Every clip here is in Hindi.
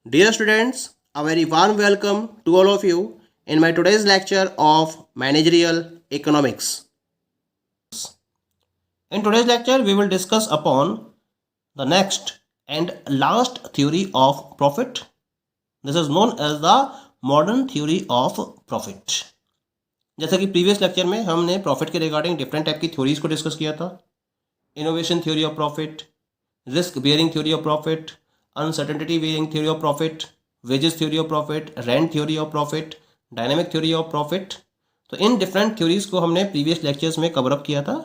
Dear students, a very warm welcome to all of you in my today's lecture of Managerial Economics. In today's lecture, we will discuss upon the next and last theory of profit. This is known as the modern theory of profit. जैसा कि प्रीवियस लेक्चर में हमने प्रॉफिट के रिगार्डिंग डिफरेंट टाइप की थ्योरीज को डिस्कस किया था। Innovation theory of profit, risk bearing theory of profit, uncertainty bearing theory of profit, wages theory of profit, rent theory of profit, dynamic theory of profit. तो इन डिफरेंट थ्योरीज को हमने प्रीवियस लेक्चर्स में कवर अप किया था।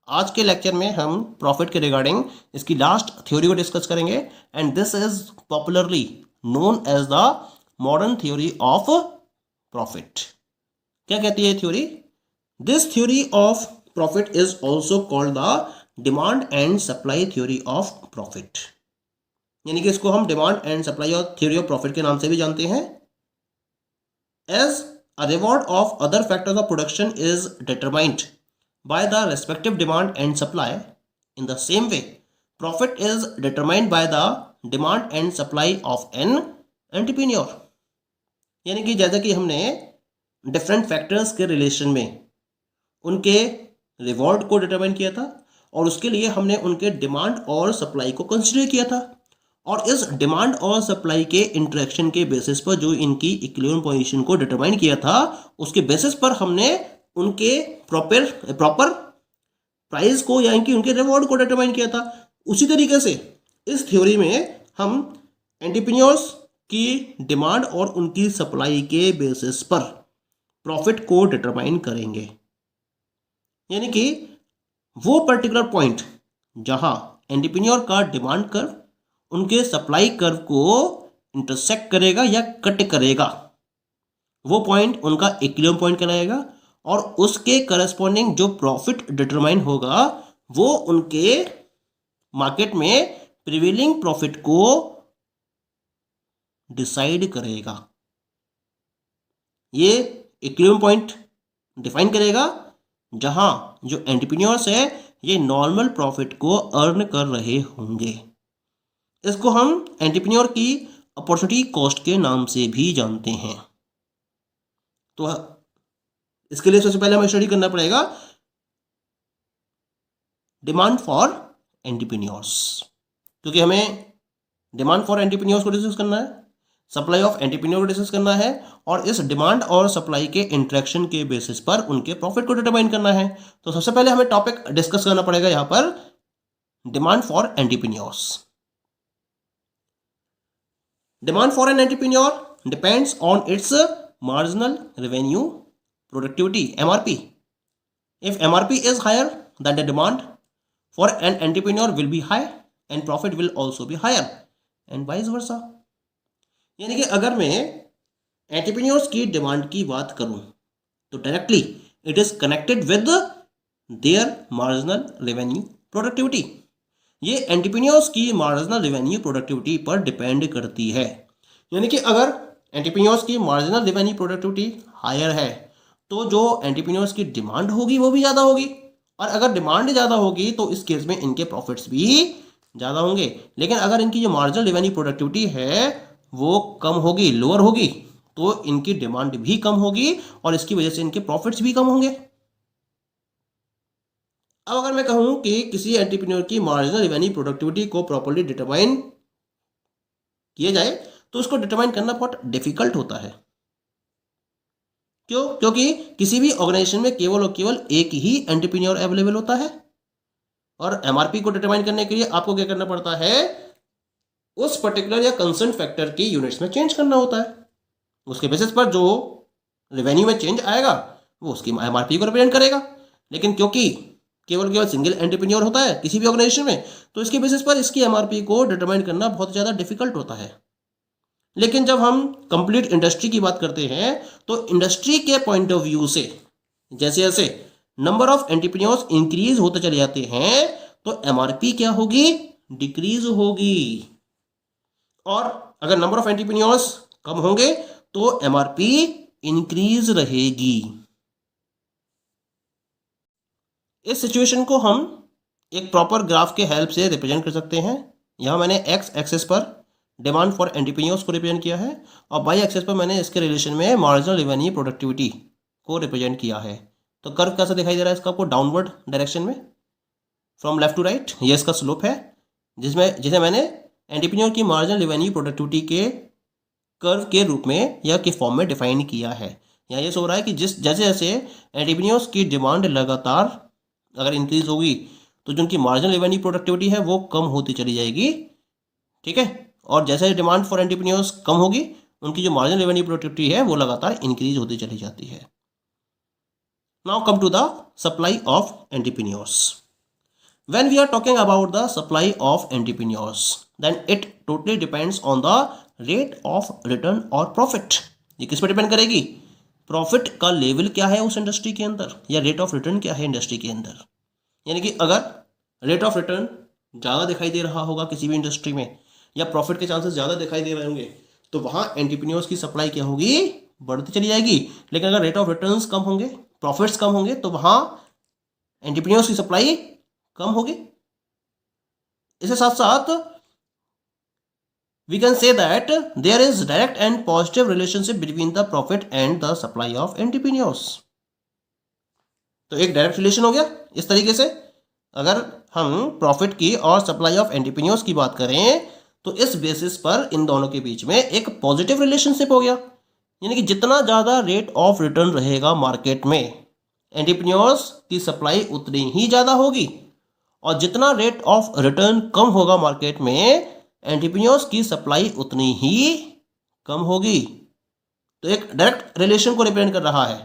आज के लेक्चर में हम प्रॉफिट के रिगार्डिंग इसकी लास्ट थ्योरी को डिस्कस करेंगे and this is popularly known as the modern theory of profit. क्या कहती है theory? This theory of profit is also called the demand and supply theory of profit. यानी कि इसको हम डिमांड एंड सप्लाई और थ्योरी ऑफ प्रॉफिट के नाम से भी जानते हैं। As a reward of other factors of production is determined by the respective demand and supply, in the same way profit is determined by the demand and supply of an entrepreneur. यानी कि जैसा कि हमने डिफरेंट फैक्टर्स के रिलेशन में उनके रिवॉर्ड को डिटरमाइन किया था और उसके लिए हमने उनके डिमांड और सप्लाई को कंसिडर किया था, और इस डिमांड और सप्लाई के इंटरेक्शन के बेसिस पर जो इनकी इक्विलिब्रियम पोजीशन को डिटरमाइन किया था, उसके बेसिस पर हमने उनके प्रॉपर प्राइस को यानी कि उनके रिवॉर्ड को डिटरमाइन किया था। उसी तरीके से इस थ्योरी में हम एंटरप्रेन्योर्स की डिमांड और उनकी सप्लाई के बेसिस पर प्रॉफिट को डिटरमाइन करेंगे। यानी कि वो पर्टिकुलर पॉइंट जहां एंटरप्रेन्योर का डिमांड कर्व उनके सप्लाई कर्व को इंटरसेक्ट करेगा या कट करेगा, वो पॉइंट उनका इक्विलिब्रियम पॉइंट कहलाएगा, और उसके करस्पॉन्डिंग जो प्रॉफिट डिटरमाइन होगा वो उनके मार्केट में प्रिवेलिंग प्रॉफिट को डिसाइड करेगा। ये इक्विलिब्रियम पॉइंट डिफाइन करेगा जहां जो एंटरप्रेन्योर्स है ये नॉर्मल प्रॉफिट को अर्न कर रहे होंगे। इसको हम एंटरप्रेन्योर की अपॉर्चुनिटी कॉस्ट के नाम से भी जानते हैं। तो इसके लिए सबसे पहले हमें स्टडी करना पड़ेगा डिमांड फॉर एंटरप्रेन्योर्स, क्योंकि हमें डिमांड फॉर एंटरप्रेन्योर्स को डिस्कस करना है, सप्लाई ऑफ एंटरप्रेन्योर को डिस्कस करना है, और इस डिमांड और सप्लाई के इंटरेक्शन के बेसिस पर उनके प्रॉफिट को डिटरमाइन करना है। तो सबसे पहले हमें टॉपिक डिस्कस करना पड़ेगा यहां पर demand for entrepreneurs. Demand for an entrepreneur depends on its marginal revenue productivity (MRP). If MRP is higher, then the demand for an entrepreneur will be high and profit will also be higher and vice versa. यानी कि अगर मैं एंटरप्रेन्योर्स की डिमांड की बात करूं तो directly it is connected with their marginal revenue productivity. ये एंटरप्रेन्योर्स की मार्जिनल रेवेन्यू प्रोडक्टिविटी पर डिपेंड करती है। यानी कि अगर एंटरप्रेन्योर्स की मार्जिनल रेवेन्यू प्रोडक्टिविटी हायर है तो जो एंटरप्रेन्योर्स की डिमांड होगी वो भी ज़्यादा होगी, और अगर डिमांड ज़्यादा होगी तो इस केस में इनके प्रॉफिट्स भी ज़्यादा होंगे। लेकिन अगर इनकी जो मार्जिनल रेवेन्यू प्रोडक्टिविटी है वो कम होगी, लोअर होगी, तो इनकी डिमांड भी कम होगी और इसकी वजह से इनके प्रॉफिट्स भी कम होंगे। अब अगर मैं कहूं कि किसी एंटरप्रेन्योर की मार्जिनल रेवेन्यू प्रोडक्टिविटी को प्रॉपर्ली डिटरमाइन किया जाए तो उसको डिटरमाइन करना बहुत डिफिकल्ट होता है। क्यों? क्योंकि किसी भी ऑर्गेनाइजेशन में केवल और केवल एक ही एंटरप्रेन्योर अवेलेबल होता है, और एमआरपी को डिटरमाइन करने के लिए आपको क्या करना पड़ता है, उस पर्टिकुलर या कंसर्न फैक्टर की यूनिट्स में चेंज करना होता है। उसके बेसिस पर जो रेवेन्यू में चेंज आएगा वो उसकी एमआरपी को रिप्रेजेंट करेगा। लेकिन क्योंकि केवल सिंगल एंटरप्रेन्योर होता है किसी भी ऑर्गेनाइजेशन में, तो इसके बेसिस पर इसकी एमआरपी को डिटरमाइन करना बहुत ज़्यादा डिफिकल्ट होता है। लेकिन जब हम कंप्लीट इंडस्ट्री की बात करते हैं तो इंडस्ट्री के पॉइंट ऑफ व्यू से जैसे जैसे नंबर ऑफ एंटरप्रेन्योर्स इंक्रीज होते चले जाते हैं तो एमआरपी क्या होगी, डिक्रीज होगी, और अगर नंबर ऑफ एंटरप्रेन्योर्स कम होंगे तो एमआरपी इंक्रीज रहेगी। इस सिचुएशन को हम एक प्रॉपर ग्राफ के हेल्प से रिप्रेजेंट कर सकते हैं। यहाँ मैंने एक्स एक्सिस पर डिमांड फॉर एंटरप्रेन्योर्स को रिप्रेजेंट किया है, और बाई एक्सेस पर मैंने इसके रिलेशन में मार्जिनल रेवेन्यू प्रोडक्टिविटी को रिप्रेजेंट किया है। तो कर्व कैसा दिखाई दे रहा है इसका आपको, डाउनवर्ड डायरेक्शन में, फ्रॉम लेफ्ट टू राइट, ये इसका स्लोप है, जिसे मैंने एंटरप्रेन्योर की मार्जिनल रेवेन्यू प्रोडक्टिविटी के कर्व के रूप में या के फॉर्म में डिफाइन किया है। यहाँ ये सो रहा है कि जैसे जैसे एंटरप्रेन्योर्स की डिमांड लगातार अगर इंक्रीज होगी तो जो उनकी मार्जिनल रेवेन्यू प्रोडक्टिविटी है वो कम होती चली जाएगी, ठीक है। और जैसे डिमांड फॉर एंटरप्रेन्योर्स कम होगी, उनकी जो मार्जिनल रेवेन्यू प्रोडक्टिविटी है वो लगातार इंक्रीज होती चली जाती है। Now come to the supply of entrepreneurs. When we are talking about the supply of entrepreneurs, then it totally depends on the rate of return or profit. ये किस पर डिपेंड करेगी, प्रॉफिट का लेवल क्या है उस इंडस्ट्री के अंदर, या रेट ऑफ रिटर्न क्या है इंडस्ट्री के अंदर। यानी कि अगर रेट ऑफ रिटर्न ज़्यादा दिखाई दे रहा होगा किसी भी इंडस्ट्री में, या प्रॉफिट के चांसेस ज़्यादा दिखाई दे रहे होंगे, तो वहाँ एंटरप्रेन्योर्स की सप्लाई क्या होगी, बढ़ती चली जाएगी। लेकिन अगर रेट ऑफ रिटर्न्स कम होंगे, प्रॉफिट्स कम होंगे, तो वहाँ एंटरप्रेन्योर्स की सप्लाई कम होगी। इसके साथ साथ we can say that there is direct and positive relationship between the profit and the supply of entrepreneurs. तो एक डायरेक्ट रिलेशन हो गया इस तरीके से। अगर हम प्रॉफिट की और सप्लाई ऑफ एंटरप्रेन्योर्स की बात करें तो इस बेसिस पर इन दोनों के बीच में एक पॉजिटिव रिलेशनशिप हो गया। यानी कि जितना ज़्यादा रेट ऑफ रिटर्न रहेगा मार्केट में, एंटरप्रेन्योर्स की सप्लाई उतनी ही ज़्यादा होगी, और जितना रेट ऑफ रिटर्न कम होगा मार्केट में, एंटरप्रेन्योर्स की सप्लाई उतनी ही कम होगी। तो एक डायरेक्ट रिलेशन को रिप्रेजेंट कर रहा है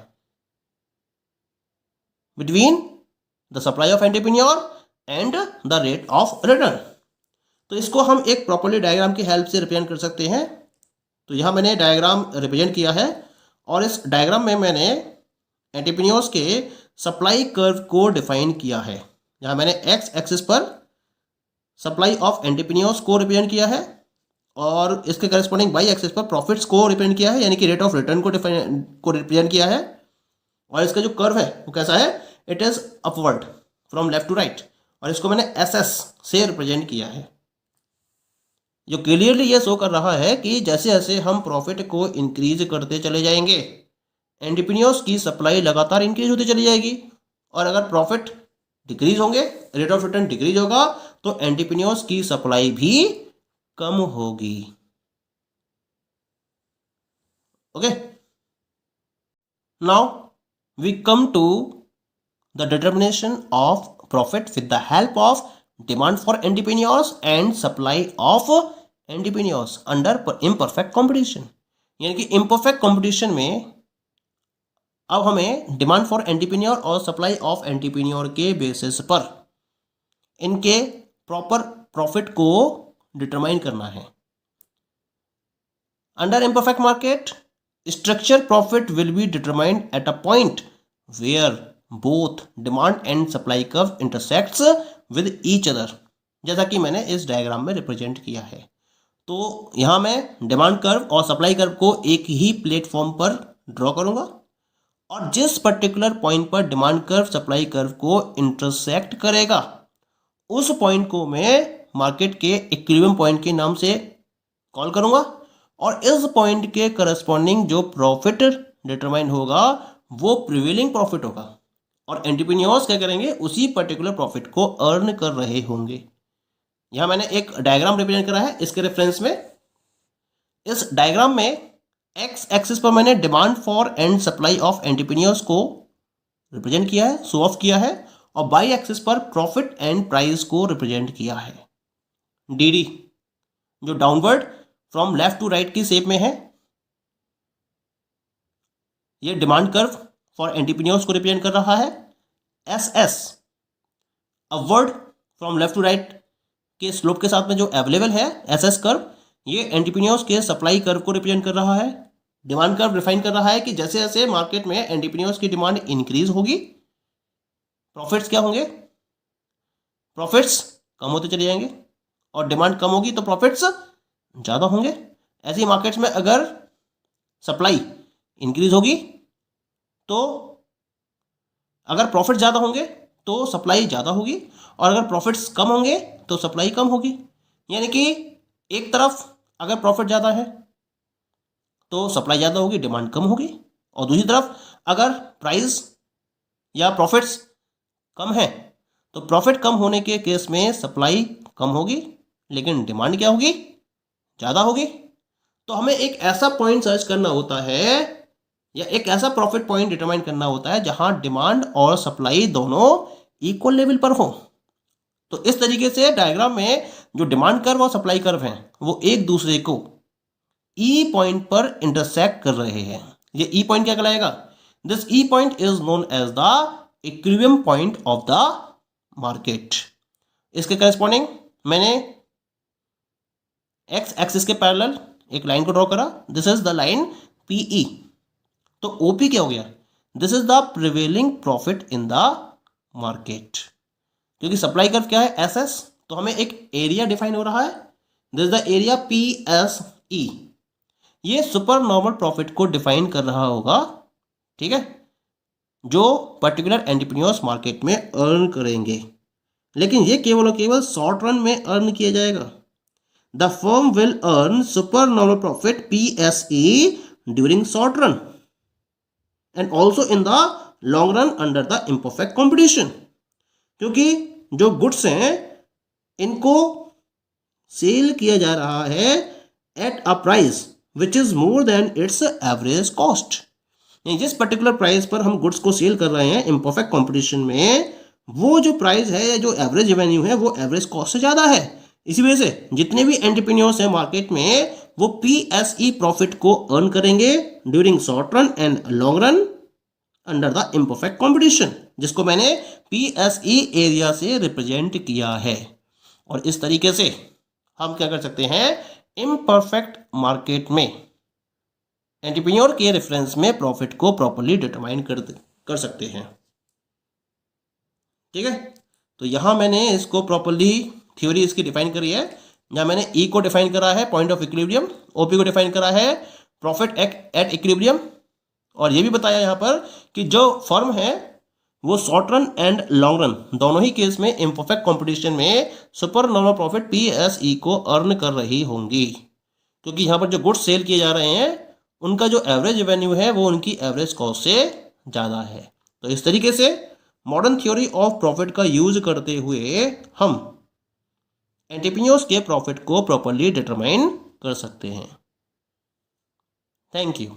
between the supply of entrepreneur and the rate of return. तो इसको हम एक प्रॉपर्ली डायग्राम की हेल्प से रिप्रेजेंट कर सकते हैं। तो यहाँ मैंने डायग्राम रिप्रेजेंट किया है, और इस डायग्राम में मैंने एंटरप्रेन्योर्स के सप्लाई कर्व को डिफाइन किया है। यहाँ मैंने एक्स एक्सिस पर सप्लाई ऑफ एंटरप्रेन्योर्स को रिप्रेजेंट किया है, और इसके करस्पॉन्डिंग वाई एक्सिस पर प्रॉफिट्स को रिप्रेजेंट किया है, यानी कि रेट ऑफ रिटर्न को रिप्रेजेंट किया है। और इसका जो कर्व है वो कैसा है, it is upward from left to right, और इसको मैंने एस एस से रिप्रेजेंट किया है, जो क्लियरली ये शो कर रहा है कि जैसे जैसे हम प्रॉफिट को इंक्रीज करते चले जाएंगे, एंटरप्रेन्योर्स की सप्लाई लगातार इंक्रीज होती चली जाएगी। और अगर प्रॉफिट डिक्रीज होंगे, रेट ऑफ रिटर्न डिक्रीज होगा, तो एंटरप्रेन्योर्स की सप्लाई भी कम होगी। Okay, now we come to the determination of profit with the help of demand for entrepreneurs and supply of entrepreneurs under imperfect competition. यानी कि इम्परफेक्ट कॉम्पिटिशन में अब हमें डिमांड फॉर एंटरप्रेन्योर और सप्लाई ऑफ एंटरप्रेन्योर के बेसिस पर इनके प्रॉपर प्रॉफिट को डिटरमाइन करना है। Under imperfect market, structure profit will be determined at a point where both demand and supply curve intersects with each other, जैसा कि मैंने इस डायग्राम में रिप्रेजेंट किया है। तो यहाँ मैं डिमांड कर्व और सप्लाई कर्व को एक ही प्लेटफॉर्म पर ड्रॉ करूँगा, और जिस पर्टिकुलर पॉइंट पर डिमांड कर्व सप्लाई कर्व को इंटरसेक्ट करेगा, उस पॉइंट को मैं मार्केट के इक्विलिब्रियम पॉइंट के नाम से कॉल करूंगा, और इस पॉइंट के करस्पॉन्डिंग जो प्रॉफिट डिटरमाइन होगा वो प्रिवेलिंग प्रॉफिट होगा, और एंटरप्रेन्योर्स क्या करेंगे, उसी पर्टिकुलर प्रॉफिट को अर्न कर रहे होंगे। यहाँ मैंने एक डायग्राम रिप्रेजेंट करा है इसके रेफरेंस में। इस डायग्राम में एक्स एक्सिस पर मैंने demand for and supply of entrepreneurs को रिप्रेजेंट किया है, शो ऑफ किया है, और बाई एक्सिस पर प्रॉफिट एंड प्राइस को रिप्रेजेंट किया है, डीडी, जो downward from left to right की शेप में है। ये डिमांड कर्व फॉर एंटरप्रेन्योर्स को रिप्रेजेंट कर रहा है। S S, upward from left to right के स्लोप के साथ में जो अवेलेबल है एस एस कर्व, ये एंटरप्रेन्योर्स के सप्लाई कर्व को रिप्रेजेंट कर रहा है। डिमांड कर्व डिफाइन कर रहा है कि जैसे जैसे मार्केट में एंटरप्रेन्योर्स की डिमांड इंक्रीज होगी, प्रॉफिट्स क्या होंगे, प्रॉफिट्स कम होते चले जाएंगे, और डिमांड कम होगी तो प्रॉफिट्स ज़्यादा होंगे। ऐसे ही मार्केट्स में अगर सप्लाई इंक्रीज होगी तो अगर प्रॉफिट ज़्यादा होंगे तो सप्लाई ज़्यादा होगी, और अगर प्रॉफिट्स कम होंगे तो सप्लाई कम होगी। यानी कि एक तरफ अगर प्रॉफिट ज़्यादा है तो सप्लाई ज़्यादा होगी, डिमांड कम होगी। और दूसरी तरफ अगर प्राइस या प्रॉफिट्स कम है तो प्रॉफिट कम होने के केस में सप्लाई कम होगी लेकिन डिमांड क्या होगी, ज़्यादा होगी। तो हमें एक ऐसा पॉइंट सर्च करना होता है या एक ऐसा प्रॉफिट पॉइंट डिटरमाइन करना होता है जहां डिमांड और सप्लाई दोनों इक्वल लेवल पर हो। तो इस तरीके से डायग्राम में जो डिमांड कर्व और सप्लाई कर्व हैं वो एक दूसरे को ई पॉइंट पर इंटरसेक्ट कर रहे हैं। ये ई पॉइंट क्या कहलाएगा? This E point is known as the equilibrium point of the market. इसके करस्पॉन्डिंग मैंने एक्स एक्सिस के पैरेलल एक लाइन को ड्रॉ करा, this is the line PE. तो ओपी क्या हो गया? This is the prevailing profit in the market. क्योंकि सप्लाई कर्व क्या है? एस एस, तो हमें एक एरिया डिफाइन हो रहा है, this is the area P S E. ये सुपर नॉर्मल प्रॉफिट को डिफाइन कर रहा होगा, ठीक है, जो पर्टिकुलर एंटरप्रेन्योर्स मार्केट में अर्न करेंगे। लेकिन ये केवल और केवल शॉर्ट रन में अर्न किया जाएगा। The firm will earn super normal profit PSE during short run and also in the long run under the imperfect competition. क्योंकि जो गुड्स हैं इनको सेल किया जा रहा है at a price which is more than it's average cost. जिस पर्टिकुलर प्राइस पर हम गुड्स को सेल कर रहे हैं इम्परफेक्ट कॉम्पिटिशन में, वो जो प्राइस है या जो एवरेज रेवेन्यू है वो एवरेज कॉस्ट से ज़्यादा है। इसी वजह से जितने भी एंटरप्रेन्योर्स हैं मार्केट में वो PSE प्रॉफिट को अर्न करेंगे during short run and long run under the imperfect competition, जिसको मैंने PSE एरिया से रिप्रेजेंट किया है। और इस तरीके से हम क्या कर सकते हैं, इम्परफेक्ट मार्केट में एंटरप्रेन्योर के रेफरेंस में प्रॉफिट को प्रॉपर्ली डिटरमाइन कर सकते हैं। ठीक है, तो यहाँ मैंने इसको प्रॉपर्ली थ्योरी इसकी डिफाइन करी है, जहाँ मैंने ई को डिफाइन करा है पॉइंट ऑफ इक्विलिब्रियम, ओपी को डिफाइन करा है प्रॉफिट एट इक्विलिब्रियम, और ये भी बताया यहाँ पर कि जो फर्म है वो short run and long run दोनों ही केस में इम्परफेक्ट कॉम्पिटिशन में सुपर नॉर्मल प्रॉफिट PSE को अर्न कर रही होंगी। क्योंकि यहाँ पर जो गुड्स सेल किए जा रहे हैं उनका जो एवरेज रेवेन्यू है वो उनकी एवरेज कॉस्ट से ज़्यादा है। तो इस तरीके से मॉडर्न थ्योरी ऑफ प्रॉफिट का यूज करते हुए हम एंटरप्रेन्योर्स के प्रॉफिट को प्रॉपर्ली डिटरमाइन कर सकते हैं। Thank you.